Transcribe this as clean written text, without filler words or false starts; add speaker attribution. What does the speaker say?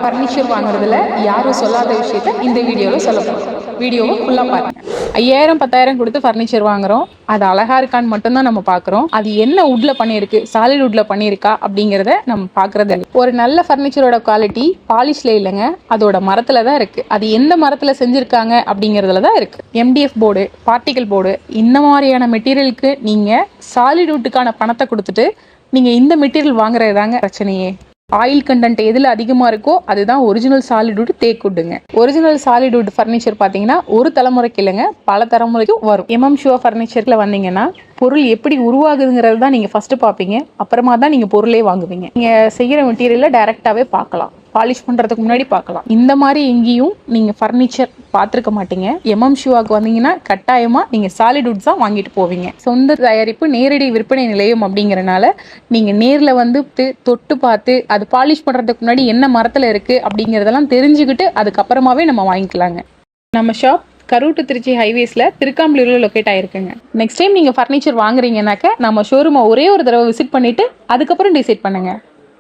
Speaker 1: Furniture வாங்குறதுல யாரும் சொல்லாத விஷயத்த இந்த வீடியோவில் சொல்ல போகிறோம். வீடியோவை ஃபுல்லாக பாருங்க. 5000-10,000 கொடுத்து ஃபர்னிச்சர் வாங்குறோம். அது அழகா இருக்கான்னு மட்டும்தான் நம்ம பார்க்குறோம். அது என்ன வுட்ல பண்ணியிருக்கு, சாலிட் வுட்ல பண்ணியிருக்கா அப்படிங்கிறத நம்ம பார்க்குறது. ஒரு நல்ல ஃபர்னிச்சரோட குவாலிட்டி பாலிஷ்ல இல்லைங்க, அதோட மரத்தில் தான் இருக்குது. அது எந்த மரத்தில் செஞ்சுருக்காங்க அப்படிங்கிறதுல தான் இருக்குது. எம்டிஎஃப் போர்டு, பார்ட்டிகல் போர்டு, இந்த மாதிரியான மெட்டீரியலுக்கு நீங்கள் சாலிட் வுட்டுக்கான பணத்தை கொடுத்துட்டு நீங்கள் இந்த மெட்டீரியல் வாங்குறது தாங்க பிரச்சனையே. ஆயில் கண்டென்ட் எதில் அதிகமாக இருக்கோ அதுதான் ஒரிஜினல் சாலிட்வுட் தேக்குட்டுங்க. ஒரிஜினல் சாலிட்வுட் ஃபர்னிச்சர் பார்த்தீங்கன்னா ஒரு தலைமுறைக்கு இல்லைங்க, பல தலைமுறைக்கும் வரும். ஷுவா ஃபர்னிச்சரில் வந்தீங்கன்னா பொருள் எப்படி உருவாகுதுங்கிறது தான் நீங்கள் ஃபஸ்ட்டு பார்ப்பீங்க. அப்புறமா தான் நீங்கள் பொருளே வாங்குவீங்க. நீங்கள் செய்கிற மெட்டீரியலை டைரெக்டாகவே பார்க்கலாம், பாலிஷ் பண்ணுறதுக்கு முன்னாடி பார்க்கலாம். இந்த மாதிரி எங்கேயும் நீங்கள் ஃபர்னிச்சர் பார்த்துருக்க மாட்டீங்க. ஷுவாக்கு வந்தீங்கன்னா கட்டாயமாக நீங்கள் சாலிட்வுட்ஸ் தான் வாங்கிட்டு போவீங்க. சொந்த தயாரிப்பு நேரடி விற்பனை நிலையம் அப்படிங்கிறனால நீங்கள் நேரில் வந்து தொட்டு பார்த்து அது பாலிஷ் பண்ணுறதுக்கு முன்னாடி என்ன மரத்தில் இருக்குது அப்படிங்கிறதெல்லாம் தெரிஞ்சுக்கிட்டு அதுக்கப்புறமாவே நம்ம வாங்கிக்கலாங்க. நம்ம ஷாப் கரூர் டு திருச்சி ஹைவேஸில் திருக்காம்பலூரில் லொக்கேட் ஆகிருக்குங்க. நெக்ஸ்ட் டைம் நீங்கள் ஃபர்னிச்சர் வாங்குறீங்கன்னாக்க நம்ம ஷோரூமை ஒரே ஒரு தடவை விசிட் பண்ணிவிட்டு அதுக்கப்புறம் டிசைட் பண்ணுங்கள்.